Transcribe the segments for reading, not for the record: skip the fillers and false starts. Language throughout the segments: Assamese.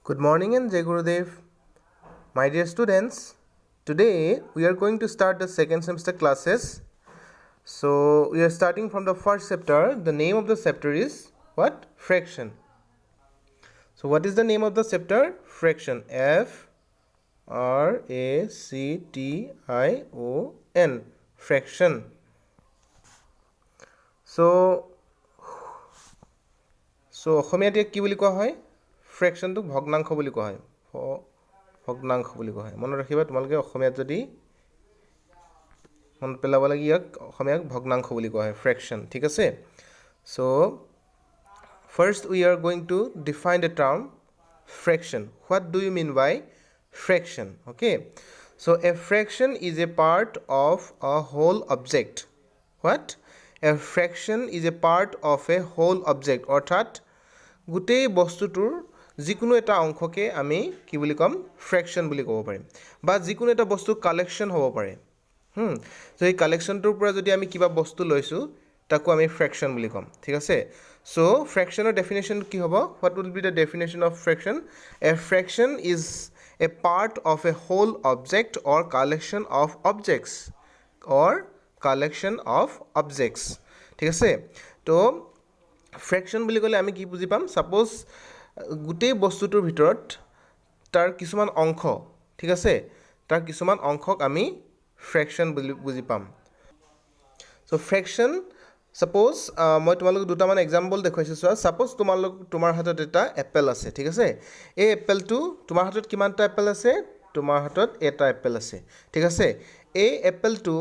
Good morning and Jai Gurudev. My dear students, today we are going to start the second semester classes. So we are starting from the first chapter. The name of the chapter is what? Fraction. So what is the name of the chapter? Fraction. F-R-A-C-T-I-O-N. Fraction. So অসমীয়াত কি বুলি কোৱা হয়? ফ্ৰেকশনটো ভগ্নাংশ বুলি কোৱা হয়। ভগ্নাংশ বুলি কোৱা হয়। মনত ৰাখিবা তোমালোকে অসমীয়াত যদি মন পেলাব লাগে ইয়াক অসমীয়াত ভগ্নাংশ বুলি কোৱা হয় ফ্ৰেকশন ঠিক আছে so first we are going to define the term fraction. What do you mean by fraction? Okay, so a fraction is a part of a whole object. What? A fraction is a part of a whole object. অর্থাৎ গোটেই বস্তুটোৰ যিকোনো এটা অংশকে আমি কি বুলি কম ফ্ৰেকশন বুলি ক'ব পাৰিম বা যিকোনো এটা বস্তু কালেকশন হ'ব পাৰে so এই কালেকশনটোৰ পৰা যদি আমি কিবা বস্তু লৈছো তাকো আমি ফ্ৰেকশন বুলি কম ঠিক আছে so fractionৰ definition কি হ'ব what will be the definition of fraction a fraction is a part of a whole object or collection of objects ঠিক আছে তো ফ্ৰেকশন বুলি ক'লে আমি কি বুজি পাম সাপোজ গোটেই বস্তুটোৰ ভিতৰত তাৰ কিছুমান অংশ ঠিক আছে তাৰ কিছুমান অংশক আমি ফ্ৰেকশন বুলি বুজি পাম সো ফ্ৰেকশন সাপোজ মই তোমালোক দুটামান এক্সাম্পল দেখাইছো চোৱা সাপোজ তোমাৰ হাতত এটা এপল আছে ঠিক আছে এই এপলটো তোমাৰ হাতত কিমানটা এপল আছে তোমাৰ হাতত এটা এপল আছে ঠিক আছে এই এপলটো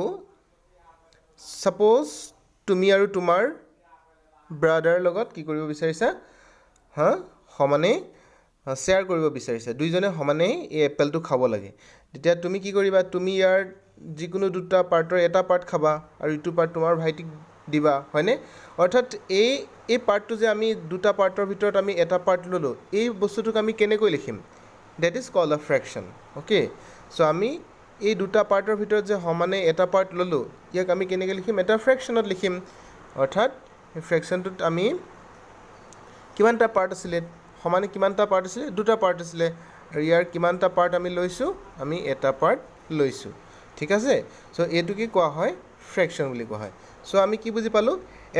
সাপোজ তুমি আৰু তোমাৰ ব্ৰাদাৰ লগত কি কৰিব বিচাৰিছা সমানে শেয়াৰ কৰিব বিচাৰিছা দুইজনে সমানে এই এপলটো খাব লাগে তেতিয়া তুমি কি কৰিবা তুমি ইয়াৰ যিকোনো দুটা পাৰ্টৰ এটা পাৰ্ট খাবা আৰু ইটো পাৰ্ট তোমাৰ ভাইটিক দিবা হয়নে অৰ্থাৎ এই পাৰ্টটো যে আমি দুটা পাৰ্টৰ ভিতৰত আমি এটা পাৰ্ট ললো এই বস্তুটোক আমি কেনেকৈ লিখিম that is called a ফ্ৰেকশন okay so আমি এই দুটা পাৰ্টৰ ভিতৰত যে সমানে এটা পাৰ্ট ললো ইয়াক আমি কেনেকৈ লিখিম এটা ফ্ৰেকশনত লিখিম অৰ্থাৎ এই ফ্ৰেকশনটোত আমি কিমানটা পাৰ্ট আছিল সমানে কিমানটা পাৰ্ট আছিল দুটা পাৰ্ট আছিল আৰু ইয়াৰ কিমানটা পাৰ্ট আমি লৈছো আমি এটা পাৰ্ট লৈছো ঠিক আছে সো এটো কি কোৱা হয় ফ্ৰেকশন বুলি কোৱা হয় সো আমি কি বুজি পালো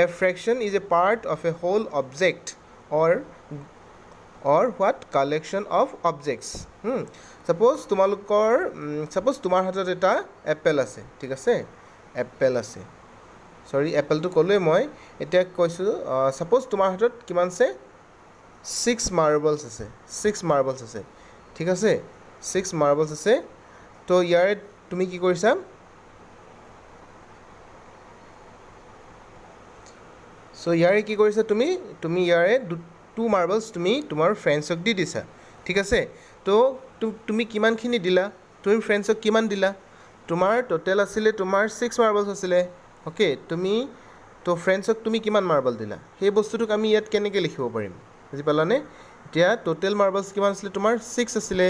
a fraction is a part of a whole object or what collection of objects suppose তোমাৰ হাতত এটা এপল আছে ঠিক আছে এপল আছে সৰি এপলটো কলে মই এটা কৈছো suppose তোমাৰ হাতত কিমান আছে 6 মাৰ্বলছ আছে ঠিক আছে 6 মাৰ্বলছ আছে তো ইয়াৰে তুমি কি কৰিছা সো ইয়াৰে কি কৰিছা তুমি ইয়াৰে 2 মাৰ্বলছ তুমি তোমাৰ ফ্ৰেন্ডছক দি দিছা ঠিক আছে তো তুমি কিমানখিনি দিলা তুমি ফ্ৰেন্ডছক কিমান দিলা তোমাৰ টোটাল আছিল তোমাৰ 6 মাৰ্বলছ আছিল ওকে তুমি তো ফ্ৰেন্ডছক তুমি কিমান মাৰ্বল দিলা সেই বস্তুটোক আমি ইয়াত কেনেকৈ লিখিব পাৰিম বুজি পালানে এতিয়া টোটাল মাৰ্বলছ কিমান আছিল তোমাৰ 6 আছিল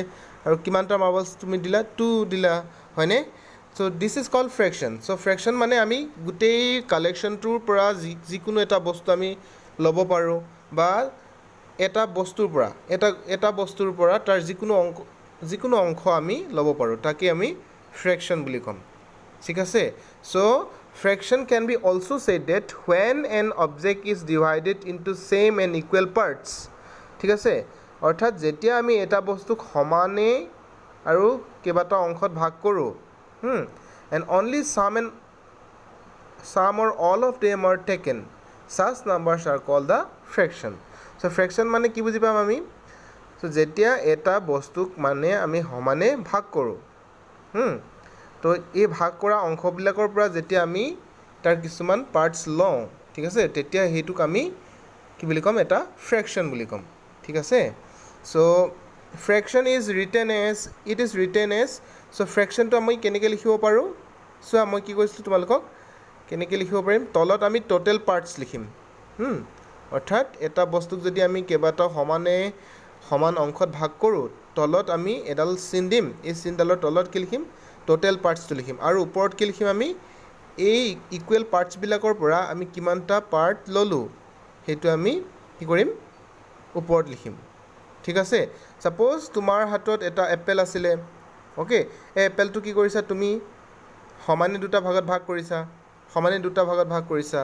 আৰু কিমানটা মাৰ্বলছ তুমি দিলা 2 দিলা হয়নে so this is called fraction so fraction মানে আমি গোটেই কালেকশনটোৰ পৰা যিকোনো এটা বস্তু আমি লব পাৰো বা এটা বস্তুৰ পৰা তাৰ যিকোনো অংশ আমি লব পাৰো তাকে আমি fraction বুলি কম ঠিক আছে so fraction can be also said that when an object is divided into same and equal parts ঠিক আছে অৰ্থাৎ যেতিয়া আমি এটা বস্তুক সমানে আৰু কেইবাটা অংশত ভাগ কৰো and only some or all of them are taken such numbers are called the fraction so fraction মানে কি বুজি পাম আমি so যেতিয়া এটা বস্তুক মানে আমি সমানে ভাগ কৰো তো এই ভাগ কৰা অংশবিলাকৰ পৰা যেতিয়া আমি তাৰ কিছুমান পাৰ্টস লওঁ ঠিক আছে তেতিয়া হেতুক আমি কি বুলি কম এটা ফ্ৰেকশন বুলি কম ঠিক আছে so fraction is written as so fraction to আমি কেনেকৈ লিখিব পাৰো so মই কি কৈছিলো তোমালোকক কেনেকৈ লিখিব পাৰিম তলত আমি টোটাল পাৰ্টস লিখিম অৰ্থাৎ এটা বস্তুক যদি আমি কেইবাটা সমান অংশত ভাগ কৰো তলত আমি এডাল চিন দিম এই চিনডালৰ তলত কি লিখিম টোটাল পাৰ্টসটো লিখিম আৰু ওপৰত কি লিখিম আমি এই ইকুৱেল পাৰ্টস বিলাকৰ পৰা আমি কিমানটা পাৰ্ট ললো হেতু আমি কি কৰিম ওপৰত লিখিম ঠিক আছে সাপোজ তোমাৰ হাতত এটা এপেল আছিলে ওকে এই এপেলটো কি কৰিছা তুমি সমানে দুটা ভাগত ভাগ কৰিছা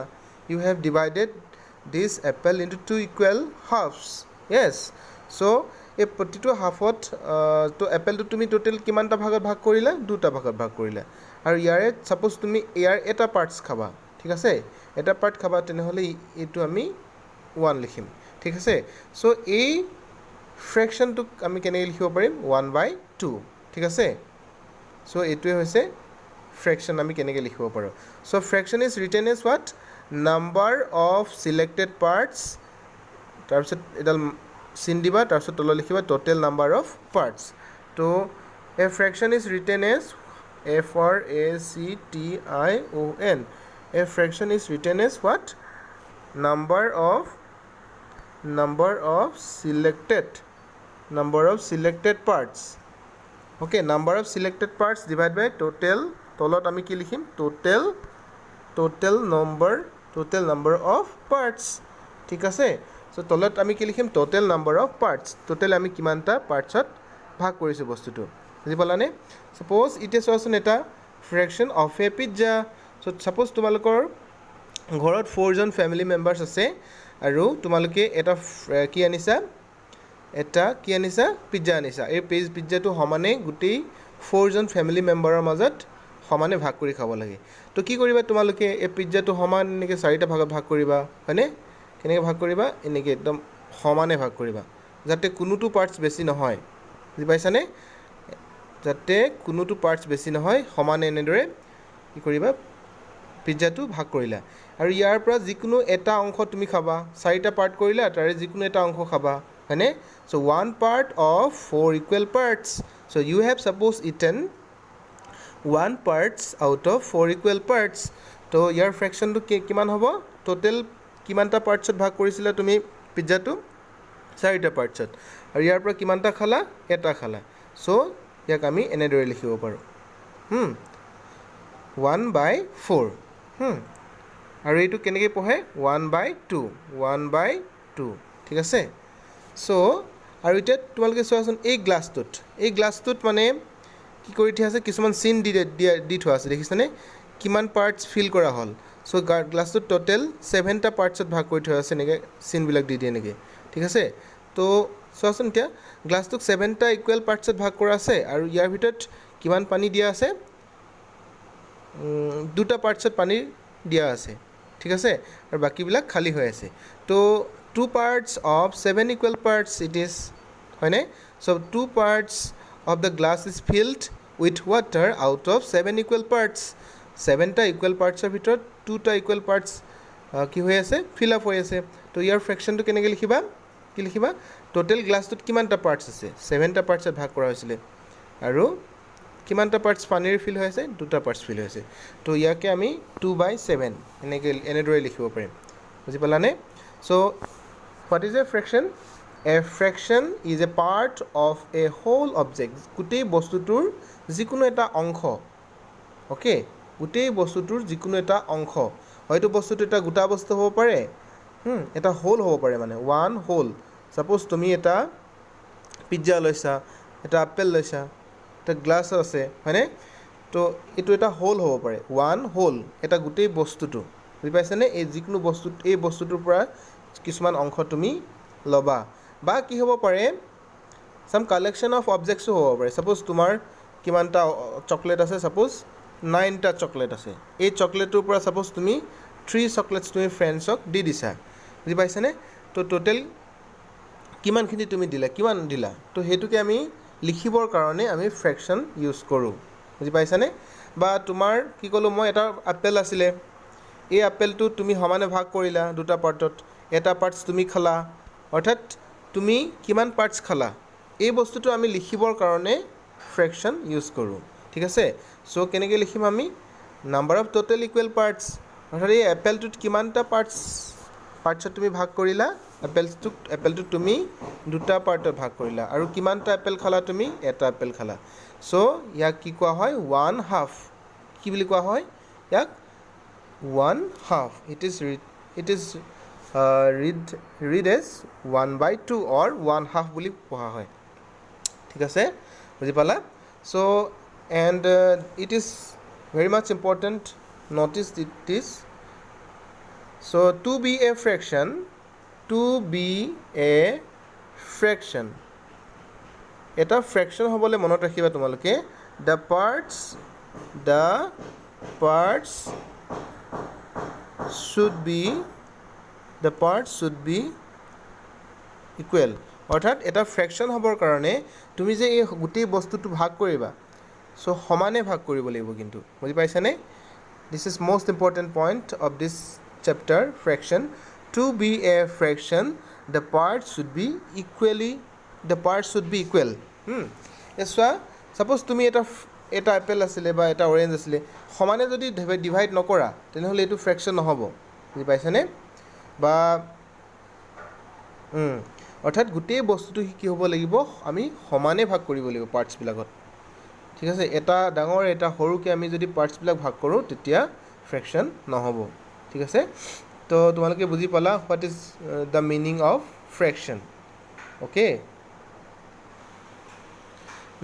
you have divided this apple into two equal halves yes so এই প্ৰতিটো হাফত তো এপেলটো তুমি টোটেল কিমানটা ভাগত ভাগ কৰিলা দুটা ভাগত ভাগ কৰিলা আৰু ইয়াৰে সাপোজ তুমি ইয়াৰ এটা পাৰ্টস খাবা ঠিক আছে এটা পাৰ্ট খাবা তেনেহলে এইটো আমি 1 লিখিম ঠিক আছে সো এই ফ্ৰেকশনটো আমি কেনেকৈ লিখিব পাৰিম 1/2 ঠিক আছে সো এইটোৱে হৈছে fraction আমি কেনেকৈ লিখিব পাৰো so fraction is written as what number of selected parts তাৰপিছত এডাল চিন দিবা তাৰপিছত তলত লিখিবা total number of parts তো a fraction is written as fraction a fraction is written as what number of selected parts okay number of selected parts divided by total তলত আমি কি লিখিম total number of parts ঠিক আছে সো তলত আমি কি লিখিম total number of parts total আমি কিমানটা পাৰ্টছত ভাগ কৰিছো বস্তুটো বুজি পালানে সাপোজ ইটে চোৱাচোন এটা fraction of a pizza so suppose তোমালোকৰ ঘৰত 4 জন ফ্যামিলি মেম্বাৰ্স আছে আৰু তোমালোকে এটা কি আনিছা পিজ্জা আনিছা এই পিজ্জাটো সমানে গুটেই 4 জন ফ্যামিলি মেম্বাৰৰ মাজত সমানে ভাগ কৰি খাব লাগে তো কি কৰিবা তোমালোকে এই পিজ্জাটো সমান এনেকৈ 4টা ভাগত ভাগ কৰিবা হয়নে কেনেকৈ ভাগ কৰিবা এনেকৈ একদম সমানে ভাগ কৰিবা যাতে কোনোটো পাৰ্টস বেছি নহয় বুজি পাইছানে যাতে কোনোটো পাৰ্টস বেছি নহয় সমানে এনেদৰে কি কৰিবা পিজ্জাটো ভাগ কৰিলা আৰু ইয়াৰ পৰা যিকোনো এটা অংশ তুমি খাবা 4টা পাৰ্ট কৰিলা তাৰে যিকোনো এটা অংশ খাবা হয়নে so one part of 4 equal parts so you have suppose eaten one parts out of 4 equal parts তো ইয়াৰ ফ্ৰেকশনটো কিমান হ'ব টোটেল কিমানটা পাৰ্টছত ভাগ কৰিছিলা তুমি পিজ্জাটো 4টা পাৰ্টছত আৰু ইয়াৰ পৰা কিমানটা খালা এটা খালা সো ইয়াক আমি এনেদৰে লিখিব পাৰো 1/4 আৰু এইটো কেনেকৈ পঢ়ে 1/2 ঠিক আছে সো আৰু এটা তোমালোকে চোৱাচোন এই গ্লাছটোত মানে কি কৰি থোৱা আছে কিছুমান চিন দি থোৱা আছে দেখিছানে কিমান পাৰ্টস ফিল কৰা হ'ল সো গ্লাছটোত টোটেল 7টা পাৰ্টছত ভাগ কৰি থোৱা আছে নেকি চিনবিলাক দি দিয়ে নেকি ঠিক আছে তো চোৱাচোন এতিয়া গ্লাছটোক 7টা ইকুৱেল পাৰ্টছত ভাগ কৰা আছে আৰু ইয়াৰ ভিতৰত কিমান পানী দিয়া আছে দুটা পাৰ্টছত পানী দিয়া আছে ঠিক আছে আৰু বাকিবিলাক খালি হৈ আছে তো 2 parts of 7 equal parts it is হয়নে so 2 parts of the glass is filled with water out of 7 equal parts 7টা equal parts of ভিতৰত 2টা equal parts কি হৈ আছে fill up হৈ আছে তো ইয়াৰ ফ্ৰেকশনটো কেনেকৈ লিখিবা কি লিখিবা টোটেল গ্লাছটোত কিমানটা পাৰ্টস আছে 7টা পাৰ্টছত ভাগ কৰা হৈছিলে আৰু কিমানটা পাৰ্টস পানীৰ ফিল হৈ আছে দুটা পাৰ্টস ফিল হৈ আছে তো ইয়াকে আমি 2/7 এনেদৰে লিখিব পাৰিম বুজি পালানে so what is a fraction a fraction is a part of a whole object গোটেই বস্তুটোৰ যিকোনো এটা অংশ ওকে গোটেই বস্তুটোৰ যিকোনো এটা অংশ হয়তো বস্তুটো এটা গোটা বস্তু হ'ব পাৰে এটা হোল হ'ব পাৰে মানে ওৱান হোল সাপোজ তুমি এটা পিজ্জা লৈছা এটা আপেল লৈছা এটা গ্লাছ আছে হয়নে তো এইটো এটা হোল হ'ব পাৰে ওৱান হোল এটা গোটেই বস্তুটো বুজি পাইছানে এই যিকোনো বস্তু এই বস্তুটোৰ পৰা কিছুমান অংশ তুমি লবা বা কি হ'ব পাৰে সাম কালেকশন অফ অবজেক্টস হ'ব পাৰে সাপোজ তোমাৰ কিমানটা চকলেট আছে সাপোজ 9টা চকলেট আছে এই চকলেটৰ পৰা সাপোজ তুমি 3 চকলেটস তুমি ফ্ৰেন্ডছক দি দিছা বুজি পাইছানে তো টোটেল কিমানখিনি তুমি কিমান দিলা তো হেতুকে আমি লিখিবৰ কাৰণে আমি ফ্ৰেকশন ইউজ কৰো বুজি পাইছানে বা তোমাৰ কি কলো মই এটা আপেল আছিলে এই আপেলটো তুমি সমানে ভাগ কৰিলা দুটা পাৰ্টত এটা পাৰ্টস তুমি খালা অৰ্থাৎ তুমি কিমান পাৰ্টস খালা এই বস্তুটো আমি লিখিবৰ কাৰণে ফ্ৰেকশন ইউজ কৰো ঠিক আছে সো কেনেকৈ লিখিম আমি number of total equal parts অৰ্থাৎ এই এপেলটোত কিমানটা পাৰ্টছত তুমি ভাগ কৰিলা এপেলটো তুমি দুটা পাৰ্টত ভাগ কৰিলা আৰু কিমানটা এপেল খালা তুমি এটা এপেল খালা সো ইয়াক কি কোৱা হয় 1/2 কি বুলি কোৱা হয় ইয়াক 1/2 it is read as 1/2 or 1/2 বুলি পঢ়া হয় ঠিক আছে বুজি পালা so and it is very much important notice this so to be a fraction এটা fraction হ'বলৈ মনত ৰাখিবা তোমালোকে the parts should be equal অৰ্থাৎ এটা ফ্ৰেকশ্যন হ'বৰ কাৰণে তুমি যে এই গোটেই বস্তুটো ভাগ কৰিবা সো সমানে ভাগ কৰিব লাগিব কিন্তু বুজি পাইছানে this is most important point of this chapter fraction to be a fraction the parts should be equal চোৱা ছাপ'জ তুমি এটা এপেল আছিলে বা এটা অৰেঞ্জ আছিলে সমানে যদি ডিভাইড নকৰা তেনেহ'লে এইটো ফ্ৰেকশ্যন নহ'ব বুজি পাইছানে বা অৰ্থাৎ গোটেই বস্তুটো কি হ'ব লাগিব আমি সমানে ভাগ কৰিব লাগিব পাৰ্টছবিলাকত ঠিক আছে এটা ডাঙৰ এটা সৰুকৈ আমি যদি পাৰ্টছবিলাক ভাগ কৰোঁ তেতিয়া ফ্ৰেকশ্যন নহ'ব ঠিক আছে তো তোমালোকে বুজি পালা what is the meaning of fraction okay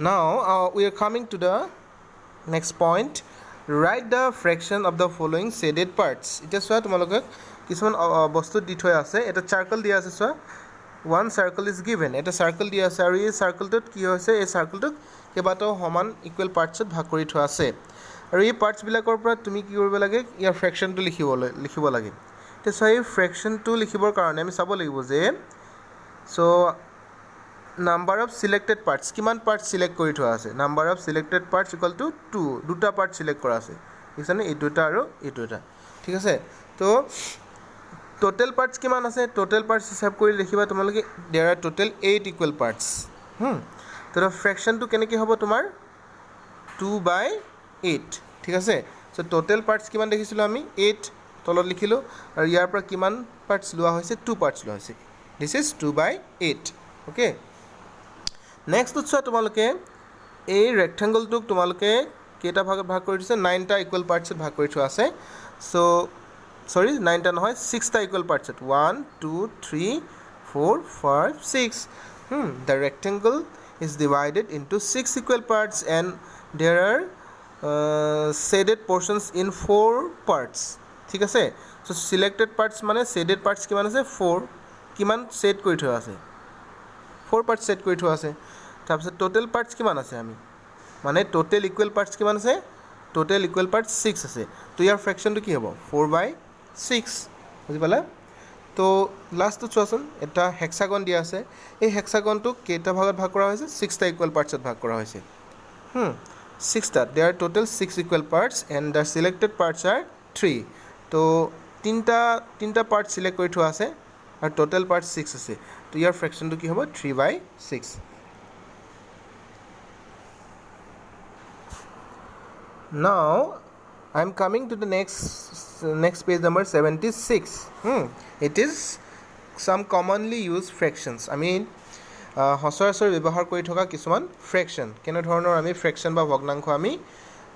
now we are coming to the next point right the fraction of the following shaded parts এতিয়া চোৱা তোমালোকে কিছুমান বস্তু দি থোৱা আছে এটা চাৰ্কল দিয়া আছে চোৱা one circle is given এটা চাৰ্কল দিয়া আছে আৰু এই চাৰ্কলটোত কি হৈছে এই চাৰ্কলটোক কেইবাটাও সমান ইকুৱেল পাৰ্টছত ভাগ কৰি থোৱা আছে আৰু এই পাৰ্টছবিলাকৰ পৰা তুমি কি কৰিব লাগে ইয়াৰ ফ্ৰেকশ্যনটো লিখিব লাগে এতিয়া চোৱা এই ফ্ৰেকশ্যনটো লিখিবৰ কাৰণে আমি চাব লাগিব যে চ' নাম্বাৰ অফ ছিলেক্টেড পাৰ্টছ কিমান পাৰ্টছ ছিলেক্ট কৰি থোৱা আছে number of selected parts equal to 2 দুটা পাৰ্ট ছিলেক্ট কৰা আছে দেখিছানে এই দুটা আৰু এই দুটা ঠিক আছে তো টোটেল পাৰ্টছ কিমান আছে টোটেল পাৰ্টছ হিচাপ কৰি লিখিবা তোমালোকে there are total 8 equal parts তো ফ্ৰেকশ্যনটো কেনেকৈ হ'ব তোমাৰ 2/8 ঠিক আছে চ' টোটেল পাৰ্টছ কিমান দেখিছিলোঁ আমি 8 তলত লিখিলোঁ আৰু ইয়াৰ পৰা কিমান পাৰ্টছ লোৱা হৈছে 2 পাৰ্টছ লোৱা হৈছে দিছ ইজ 2/8 অ'কে নেক্সটত চোৱা তোমালোকে এই ৰেক্টেংগলটোক তোমালোকে কেইটা ভাগত ভাগ কৰি দিছে 9টা ইকুৱেল পাৰ্টছত ভাগ কৰি থোৱা আছে চ' sorry 9টা নহয় 6টা equal parts at 1 2 3 4 5 6 the rectangle is divided into 6 equal parts and there are shaded portions in 4 parts ঠিক আছে so selected parts মানে shaded parts কিমান আছে 4 কিমান সেট কৰি থোৱা আছে 4 parts সেট কৰি থোৱা আছে তাৰপিছত total parts কিমান আছে আমি মানে total equal parts কিমান আছে total equal parts 6 আছে তো ইয়াৰ ফ্ৰেকশ্যনটো কি হ'ব 4/6 বুজি পালা তো লাষ্টটো চোৱাচোন এটা হেক্সাগন দিয়া আছে এই হেক্সাগনটোক কেইটা ভাগত ভাগ কৰা হৈছে 6টা ইকুৱেল পাৰ্টছত ভাগ কৰা হৈছে 6টা they are total 6 equal parts and the selected parts are 3 তো তিনিটা পাৰ্ট ছিলেক্ট কৰি থোৱা আছে আৰু টোটেল পাৰ্ট 6 আছে তো ইয়াৰ ফ্ৰেকশ্যনটো কি হ'ব 3/6 now I am coming to the next page number 76 it is some commonly used fractions I mean সচৰাচৰ ব্যৱহাৰ কৰি থকা কিছুমান ফ্ৰেকশ্যন কেনে ধৰণৰ আমি ফ্ৰেকশ্যন বা ভগ্নাংশ আমি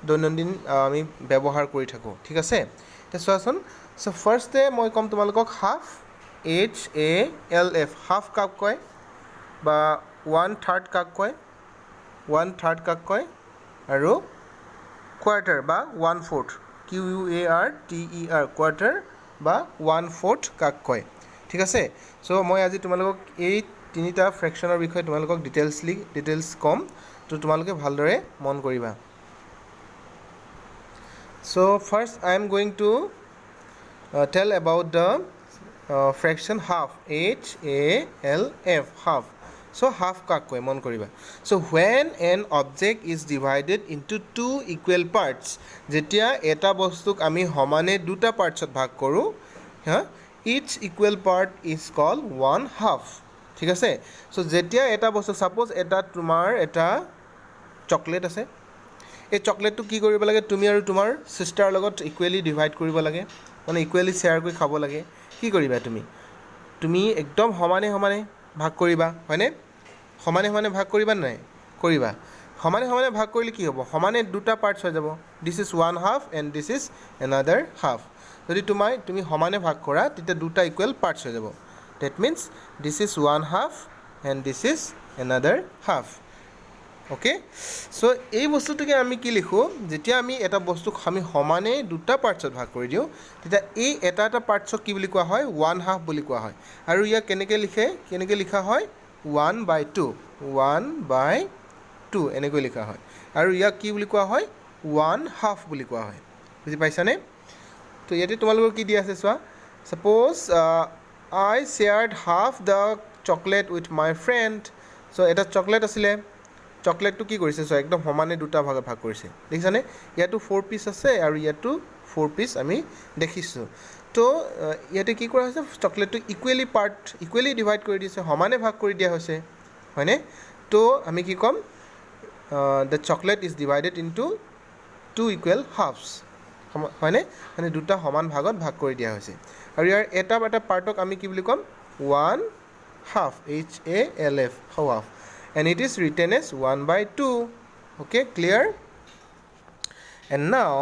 দৈনন্দিন আমি ব্যৱহাৰ কৰি থাকোঁ ঠিক আছে এতিয়া চোৱাচোন চ' ফাৰ্ষ্টে মই ক'ম তোমালোকক হাফ HALF হাফ কাক কয় বা 1/3 কাক কয় 1/3 কাক কয় আৰু কোৱাৰ্টাৰ বা 1/4 QUARTER কোৱাৰ্টাৰ বা 1/4 কাক কয় ঠিক আছে চ' মই আজি তোমালোকক এই তিনিটা ফ্ৰেকশ্যনৰ বিষয়ে তোমালোকক ডিটেইলছ ক'ম তো তোমালোকে ভালদৰে মন কৰিবা so' first I am going to tell about the fraction half HALF half so half কাক কয় মন কৰিবা so when an object is divided into two equal parts যেতিয়া এটা বস্তুক আমি সমানে দুটা পাৰ্টছত ভাগ কৰোঁ each equal part is called one half ঠিক আছে so যেতিয়া এটা বস্তু সাপোজ এটা তোমাৰ এটা চকলেট আছে এই চকলেটটো কি কৰিব লাগে তুমি আৰু তোমাৰ সিষ্টাৰ লগত ইকুৱেলি ডিভাইড কৰিব লাগে মানে ইকুৱেলি শেয়াৰ কৰি খাব লাগে কি কৰিবা তুমি একদম সমানে ভাগ কৰিবা হয়নে সমানে ভাগ কৰিবা নাই কৰিবা সমানে ভাগ কৰিলে কি হ'ব সমানে দুটা পাৰ্টছ হৈ যাব this is 1/2 and this is another half যদি তুমি সমানে ভাগ কৰা তেতিয়া দুটা ইকুৱেল পাৰ্টছ হৈ যাব that means this is 1/2 and this is another half okay so' এই বস্তুটোকে আমি কি লিখোঁ যেতিয়া আমি এটা বস্তুক আমি সমানে দুটা পাৰ্টছত ভাগ কৰি দিওঁ তেতিয়া এই এটা পাৰ্টছক কি বুলি কোৱা হয় 1/2 বুলি কোৱা হয় আৰু ইয়াক কেনেকৈ লিখা হয় 1/2 1/2 এনেকৈ লিখা হয় আৰু ইয়াক কি বুলি কোৱা হয় 1/2 বুলি কোৱা হয় বুজি পাইছানে তো ইয়াতে তোমালোকৰ কি দিয়া আছে চোৱা suppose I shared half the chocolate with my friend so' এটা চকলেট আছিলে চকলেটটো কি কৰিছে চ' একদম সমানে দুটা ভাগত ভাগ কৰিছে দেখিছানে ইয়াতো 4 পিচ আছে আৰু ইয়াতো 4 পিচ আমি দেখিছোঁ তো ইয়াতে কি কৰা হৈছে চকলেটটো ইকুৱেলি ডিভাইড কৰি দিছে সমানে ভাগ কৰি দিয়া হৈছে হয়নে তো আমি কি ক'ম the chocolate is divided into 2 equal halves হয়নে মানে দুটা সমান ভাগত ভাগ কৰি দিয়া হৈছে আৰু ইয়াৰ এটা পাৰ্টক আমি কি বুলি ক'ম 1/2 HALF half and it is written as 1/2 okay clear and now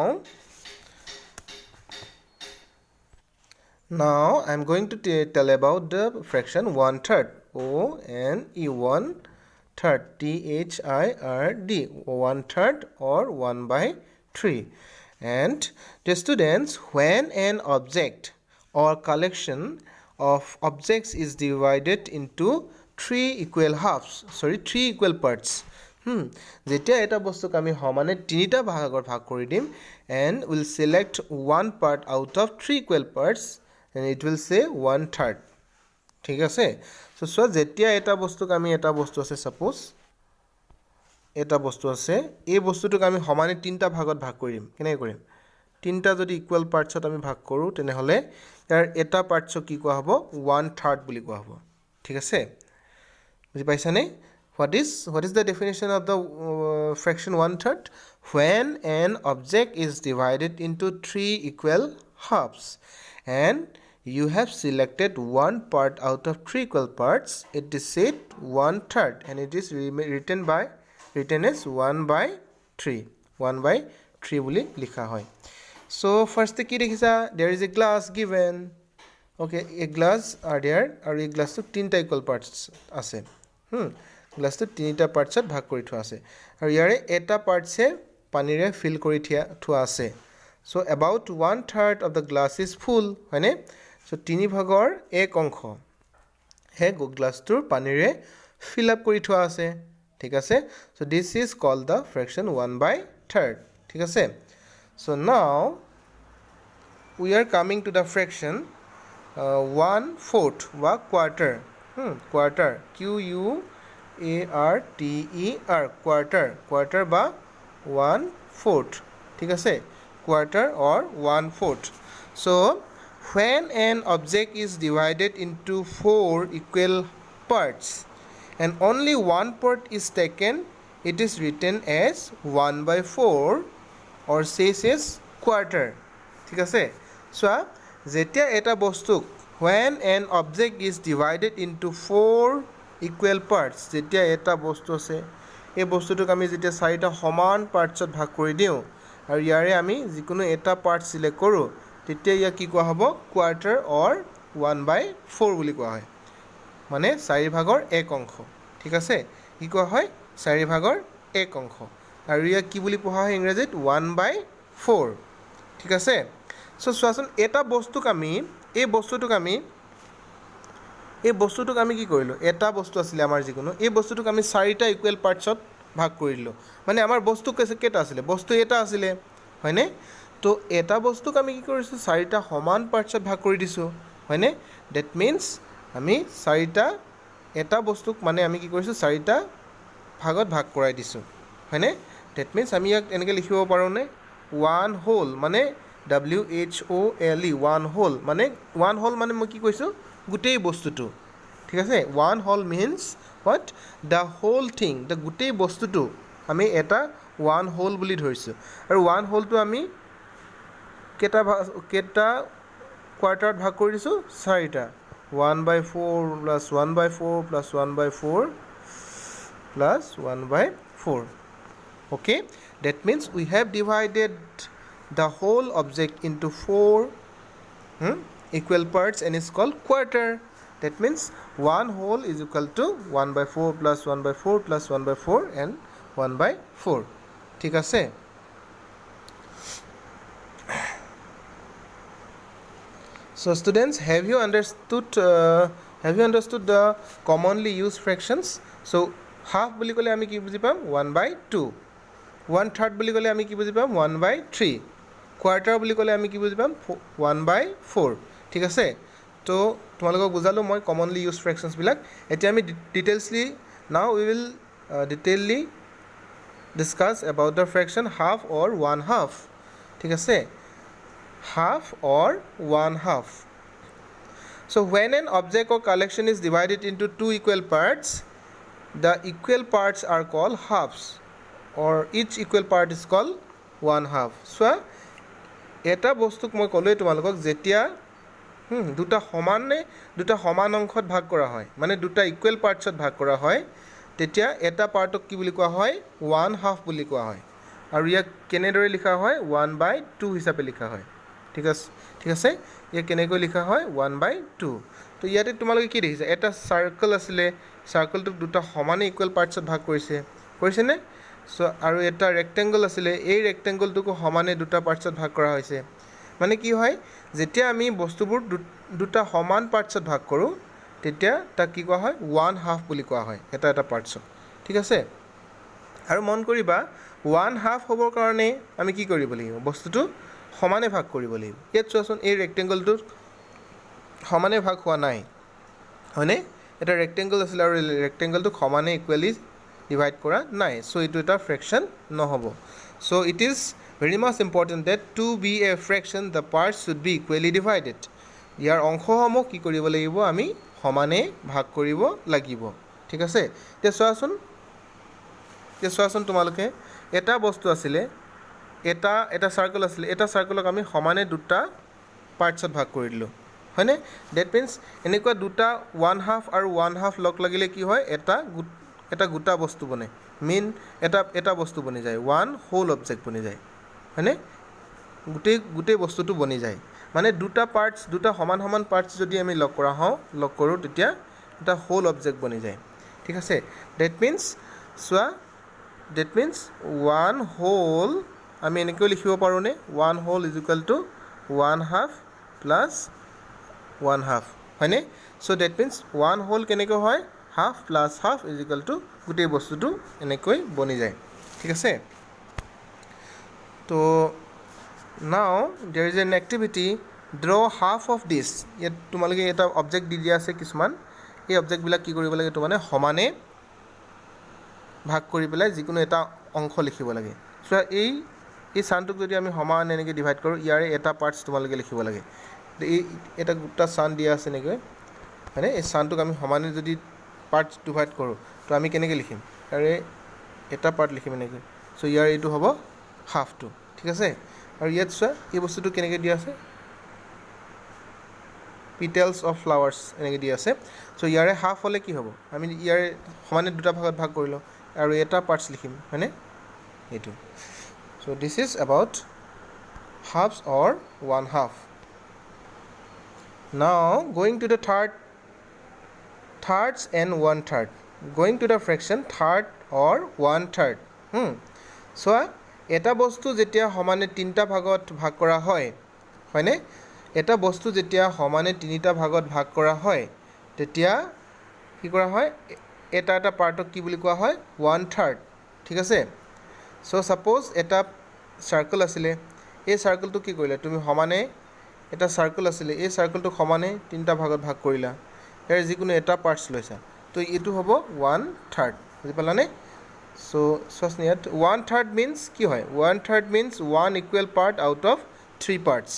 I'm going to tell about the fraction 1/3 1/3 THIRD 1/3 or 1/3 and the students when an object or collection of objects is divided into 3 equal parts যেতিয়া এটা বস্তুক আমি সমানে তিনিটা ভাগত ভাগ কৰি দিম and will select one part out of 3 equal parts and it will say 1/3 ঠিক আছে so যেতিয়া এটা বস্তুক আমি এটা বস্তু আছে suppose এটা বস্তু আছে এই বস্তুটোক আমি সমানে তিনিটা ভাগত ভাগ কৰিম কেনেকৈ কৰিম তিনিটা যদি ইকুৱেল পাৰ্টছত আমি ভাগ কৰোঁ তেনেহ'লে ইয়াৰ এটা পাৰ্টছক কি কোৱা হ'ব 1/3 বুলি কোৱা হ'ব ঠিক আছে বুজি পাইছানে what is the definition of the fraction 1/3 when an object is divided into 3 equal halves and you have selected one part out of 3 equal parts it is said 1/3 and it is written as 1/3 বুলি লিখা হয় so first কি দেখিছা there is a glass given okay a glass are there আৰু এই গ্লাছটো তিনিটা ইকুৱেল পাৰ্টছ আছে গ্লাছটো তিনিটা পাৰ্টছত ভাগ কৰি থোৱা আছে আৰু ইয়াৰে এটা পাৰ্টছে পানীৰে ফিল কৰি থোৱা আছে so about 1/3 of the glass is full হয়নে so তিনি ভাগৰ এক অংশ হে গ্লাছটোৰ পানীৰে ফিল আপ কৰি থোৱা আছে ঠিক আছে so this is called the fraction 1/3 ঠিক আছে so now we are coming to the fraction 1/4 বা quarter quarter QUARTER quarter বা 1/4 ঠিক আছে quarter or 1/4 so when an object is divided into 4 equal parts and only one part is taken it is written as 1/4 or says as quarter ঠিক আছে so যেতিয়া এটা বস্তুক when an object is divided into 4 equal parts যেতিয়া এটা বস্তু আছে এই বস্তুটোক আমি যেতিয়া চাৰিটা সমান পাৰ্টছত ভাগ কৰি দিওঁ আৰু ইয়াৰে আমি যিকোনো এটা পাৰ্ট সিলেক্ট কৰোঁ তেতিয়া ইয়াক কি কোৱা হ'ব কোৱাৰ্টাৰ অৰ 1/4 বুলি কোৱা হয় মানে 4 ভাগৰ এক অংশ ঠিক আছে কি কোৱা হয় 4 ভাগৰ এক অংশ আৰু ইয়াক কি বুলি কোৱা হয় ইংৰাজীত 1/4 ঠিক আছে সো চোৱাচোন এটা বস্তুক আমি এই বস্তুটোক আমি কি কৰিলোঁ এটা বস্তু আছিলে আমাৰ যিকোনো এই বস্তুটোক আমি 4টা ইকুৱেল পাৰ্টছত ভাগ কৰি দিলোঁ মানে আমাৰ বস্তু কেইটা আছিলে বস্তু এটা আছিলে হয়নে তো এটা বস্তুক আমি কি কৰিছোঁ 4টা সমান পাৰ্টছত ভাগ কৰি দিছোঁ হয়নে ডেট মিনছ আমি 4টা এটা বস্তুক মানে আমি কি কৰিছোঁ 4টা ভাগত ভাগ কৰাই দিছোঁ হয়নে ডেট মিনছ আমি ইয়াক এনেকৈ লিখিব পাৰোঁনে ওৱান হোল মানে WHOLE one whole মানে মই কি কৈছোঁ গোটেই বস্তুটো ঠিক আছে one whole means what the whole thing the গোটেই বস্তুটো আমি এটা ওৱান হোল বুলি ধৰিছোঁ আৰু ওৱান হোলটো আমি কেইটা কোৱাৰ্টাৰত ভাগ কৰি দিছোঁ 4টা 1/4 plus 1/4 plus 1/4 plus 1/4 okay that means we have divided the whole object into 4 Equal parts and is called quarter. That means 1 whole is equal to 1/4 plus 1/4 plus 1/4 and 1/4. ঠিক আছে? So students, have you understood the commonly used fractions? So half বুলি ক'লে আমি কি বুজি পাম 1/2, 1/3 বুলি ক'লে আমি কি বুজি পাম 1/3, কোৱাৰ্টাৰ বুলি ক'লে আমি কি বুজি পাম 1/4. ঠিক আছে? তো তোমালোকক বুজালোঁ মই কমনলি ইউজ ফ্ৰেকশ্যনছবিলাক. এতিয়া আমি ডিটেইলছলি now we will detailly discuss about the fraction half or 1/2. ঠিক আছে? half or 1/2. So when an object or collection is divided into two equal parts, the equal parts are called halves, or each equal part is called 1/2. So এটা বস্তুক মই ক'লোৱে তোমালোকক যেতিয়া দুটা সমান অংশত ভাগ কৰা হয়, মানে দুটা ইকুৱেল পাৰ্টছত ভাগ কৰা হয়, তেতিয়া এটা পাৰ্টক কি বুলি কোৱা হয় 1/2 বুলি কোৱা হয়. আৰু ইয়াক কেনেদৰে লিখা হয় 1/2 হিচাপে লিখা হয়. ঠিক আছে? ইয়াক কেনেকৈ লিখা হয় 1/2. তো ইয়াতে তোমালোকে কি দেখিছা, এটা চাৰ্কল আছিলে, চাৰ্কলটোক দুটা সমানে ইকুৱেল পাৰ্টছত ভাগ কৰিছেনে? চ' আৰু এটা ৰেক্টেংগল আছিলে, এই ৰেক্টেংগলটোকো সমানে দুটা পাৰ্টছত ভাগ কৰা হৈছে. মানে কি হয়, যেতিয়া আমি বস্তুবোৰ দুটা সমান পাৰ্টছত ভাগ কৰোঁ তেতিয়া তাক কি কোৱা হয় 1/2 বুলি কোৱা হয় এটা পাৰ্টছত. ঠিক আছে? আৰু মন কৰিবা 1/2 হ'বৰ কাৰণে আমি কি কৰিব লাগিব, বস্তুটো সমানে ভাগ কৰিব লাগিব. ইয়াত চোৱাচোন, এই ৰেক্টেংগলটোত সমানে ভাগ হোৱা নাই, হয়নে? এটা ৰেক্টেংগল আছিলে আৰু ৰেক্টেংগলটোক সমানে ইকুৱেলি ডিভাইড কৰা নাই. চ' এইটো এটা ফ্ৰেকশ্যন নহ'ব. So' it is very much important that to be a fraction the parts should be equally divided. ইয়াৰ অংশসমূহ কি কৰিব লাগিব, আমি সমানে ভাগ কৰিব লাগিব. ঠিক আছে? এতিয়া চোৱাচোন তোমালোকে, এটা বস্তু আছিলে, এটা চাৰ্কল আছিলে, এটা চাৰ্কলক আমি সমানে দুটা পাৰ্টছত ভাগ কৰি দিলোঁ, হয়নে? ডেট মিনছ এনেকুৱা দুটা 1/2 আৰু 1/2 লগ লাগিলে কি হয়, এটা গোটা বস্তু বনে, এটা বস্তু বনি যায়, ওৱান হোল অবজেক্ট বনি যায়, হয়নে? গোটেই বস্তুটো বনি যায়. মানে দুটা সমান পাৰ্টছ যদি আমি লগ কৰোঁ তেতিয়া এটা হোল অবজেক্ট বনি যায়. ঠিক আছে? ডেট মিনছ ওৱান হোল আমি এনেকৈ লিখিব পাৰোঁনে, 1 whole is equal to 1/2 plus 1/2, হয়নে? চ' ডেট মিনছ 1 হোল কেনেকৈ হয়, half plus half is equal to গোটেই বস্তুটো এনেকৈ বনি যায়. ঠিক আছে? তো নাও দেৰ is an activity, draw half of this. ইয়াত তোমালোকে এটা অবজেক্ট দি দিয়া আছে কিছুমান, এই অবজেক্টবিলাক কি কৰিব লাগে, মানে সমানে ভাগ কৰি পেলাই যিকোনো এটা অংশ লিখিব লাগে. চ' এই চানটোক যদি আমি সমান এনেকৈ ডিভাইড কৰোঁ, ইয়াৰে এটা পাৰ্টছ তোমালোকে লিখিব লাগে. এটা গোটা চান দিয়া আছে এনেকৈ, হয়নে? এই চানটোক আমি সমানে যদি পাৰ্টছ ডিভাইড কৰোঁ তো আমি কেনেকৈ লিখিম, ইয়াৰে এটা পাৰ্ট লিখিম এনেকৈ. চ' ইয়াৰ এইটো হ'ব হাফটো. ঠিক আছে? আৰু ইয়াত চোৱা, এই বস্তুটো কেনেকৈ দিয়া আছে, পিটেলছ অফ ফ্লাৱাৰ্ছ এনেকৈ দিয়া আছে. চ' ইয়াৰে হাফ হ'লে কি হ'ব, আমি ইয়াৰে সমানে দুটা ভাগত ভাগ কৰি লওঁ আৰু এটা পাৰ্টছ লিখিম, হয়নে? এইটো. So this is about halves or 1/2. Now going to the thirds and 1/3. Going to the fraction third or 1/3. So এটা বস্তু যেতিয়া সমানে তিনিটা ভাগত ভাগ কৰা হয়, হয়নে? এটা বস্তু যেতিয়া সমানে তিনিটা ভাগত ভাগ কৰা হয় তেতিয়া কি কৰা হয়, এটা পাৰ্টক কি বুলি কোৱা হয় 1/3. ঠিক আছে? চ' ছাপ'জ এটা চাৰ্কল আছিলে, এই চাৰ্কলটো কি কৰিলা তুমি, সমানে এটা চাৰ্কল আছিলে, এই চাৰ্কলটোক সমানে তিনিটা ভাগত ভাগ কৰিলা, ইয়াৰ যিকোনো এটা পাৰ্টছ লৈছা, তো এইটো হ'ব 1/3. বুজি পালানে? চ' চোৱাচোন ইয়াত 1/3 মিনছ কি হয়, 1/3 means 1 equal part out of 3 parts.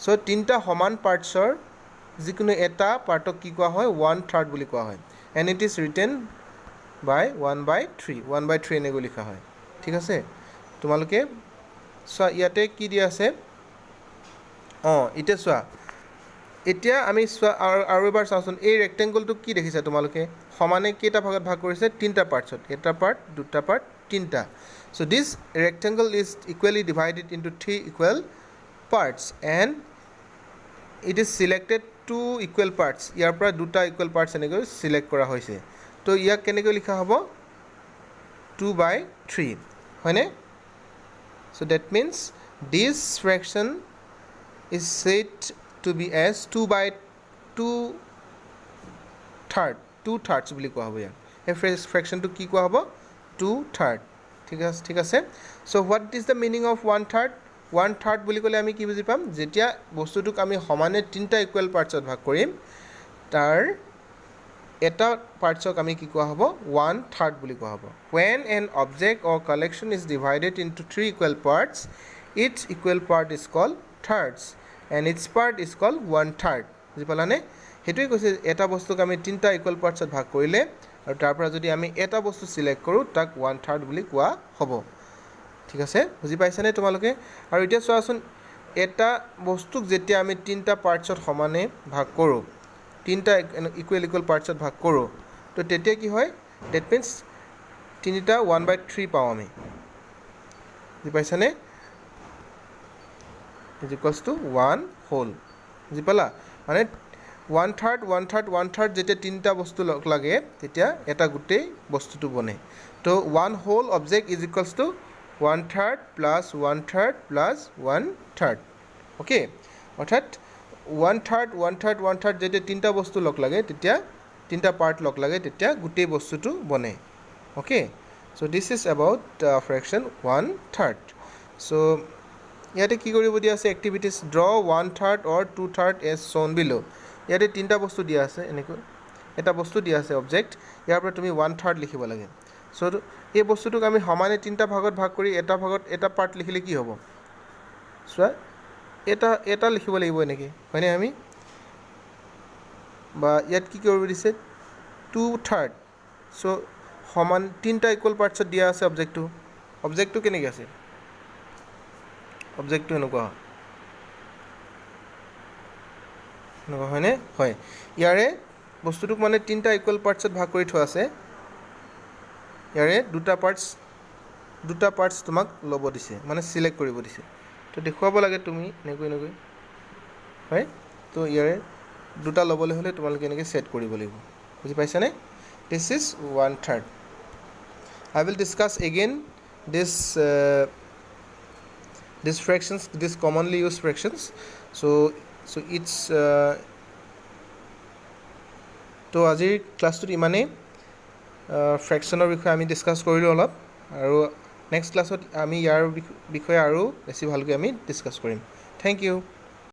So' তিনিটা সমান পাৰ্টছৰ যিকোনো এটা পাৰ্টক কি কোৱা হয় 1/3 বুলি কোৱা হয়. এণ্ড ইট ইজ ৰিটেন বাই 1/3 এনেকৈ লিখা হয়. ঠিক আছে? তোমালোকে চোৱা ইয়াতে কি দিয়া আছে, এতিয়া চোৱা, এতিয়া আমি চোৱা আৰু এবাৰ চাওঁচোন, এই ৰেক্টেংগলটোক কি দেখিছা তোমালোকে, সমানে কেইটা ভাগত ভাগ কৰিছে, তিনিটা পাৰ্টছত, এটা পাৰ্ট, দুটা পাৰ্ট, তিনিটা. So' this rectangle is equally divided into 3 equal parts, and it is selected two equal parts ইয়াৰ পৰা দুটা ইকুৱেল পাৰ্টছ এনেকৈ ছিলেক্ট কৰা হৈছে তো ইয়াক কেনেকৈ লিখা হ'ব 2/3 হয়নে so that means this fraction is said to be as 2/2 বুলি কোৱা হ'ব ইয়াক এই ফ্ৰেকশ্যনটো কি কোৱা হ'ব 2/3 ঠিক আছে so what is the meaning of 1/3 1/3 বুলি ক'লে আমি কি বুজি পাম যেতিয়া বস্তুটোক আমি সমানে তিনিটা ইকুৱেল পাৰ্টছত ভাগ কৰিম তাৰ এটা পাৰ্টছক আমি কি কোৱা হ'ব 1/3 বুলি কোৱা হ'ব when an object or collection is divided into 3 equal parts each equal part is called thirds and its part is called 1/3 বুজি পালানে হেতুই কৈছে এটা বস্তুক আমি তিনিটা ইকুৱেল পাৰ্টছত ভাগ কৰিলে আৰু তাৰ পৰা যদি আমি এটা বস্তু সিলেক্ট কৰো তাক 1/3 বুলি কোৱা হ'ব ঠিক আছে বুজি পাইছানে তোমালোকে আৰু এতিয়া চোৱাচোন এটা বস্তুক যেতিয়া আমি তিনিটা পাৰ্টছত সমানে ভাগ কৰো তিনিটা ইকুৱেল পাৰ্টছত ভাগ কৰো তো তেতিয়া কি হয় দ্যাট মিন্স তিনিটা 1/3 পাওঁ আমি বুজি পাইছানে is equals to 1 whole বুজি পালা মানে 1/3 যেতিয়া তিনিটা বস্তু লাগে তেতিয়া এটা গোটেই বস্তুটো বনে তো 1 whole object is equals to 1/3 plus 1/3 plus 1/3 okay অৰ্থাৎ 1/3 যেতিয়া তিনিটা বস্তু লগ লাগে তেতিয়া তিনিটা পাৰ্ট লগ লাগে তেতিয়া গোটেই বস্তুটো বনে okay so this is about fraction 1/3 so ইয়াতে কি কৰিব দিয়া আছে activities draw 1/3 or 2/3 as shown below ইয়াতে তিনিটা বস্তু দিয়া আছে এনেকৈ এটা বস্তু দিয়া আছে অবজেক্ট ইয়াৰ পৰা তুমি 1/3 লিখিব লাগে সো এই বস্তুটোক আমি সমানে তিনিটা ভাগত ভাগ কৰি এটা ভাগত এটা পাৰ্ট লিখিলে কি হ'ব চোৱা এটা লিখিব লাগিব নেকি হয়নে আমি বা ইয়াত কি কৰিব দিছে 2/3 সো সমান তিনিটা ইকুৱেল পাৰ্টছত দিয়া আছে অবজেক্টটো কেনেকৈ আছে অবজেক্টটো এনেকুৱা হয়নে হয় ইয়াৰে বস্তুটোক মানে তিনিটা ইকুৱেল পাৰ্টছত ভাগ কৰি থোৱা আছে ইয়াৰে দুটা পাৰ্টছ তোমাক ল'ব দিছে মানে সিলেক্ট কৰিব দিছে তো দেখুৱাব লাগে তুমি এনেকৈ হয় তো ইয়াৰে দুটা ল'বলৈ হ'লে তোমালোকে এনেকৈ সেট কৰিব লাগিব বুজি পাইছানে this is 1/3 I will discuss again these fractions these commonly used fractions so it's তো আজিৰ ক্লাছটোত ইমানেই ফ্ৰেকশ্যনৰ বিষয়ে আমি ডিছকাছ কৰিলোঁ অলপ আৰু নেক্সট ক্লাছত আমি ইয়াৰ বিষয়ে আৰু বেছি ভালকৈ আমি ডিছকাছ কৰিম থেংক ইউ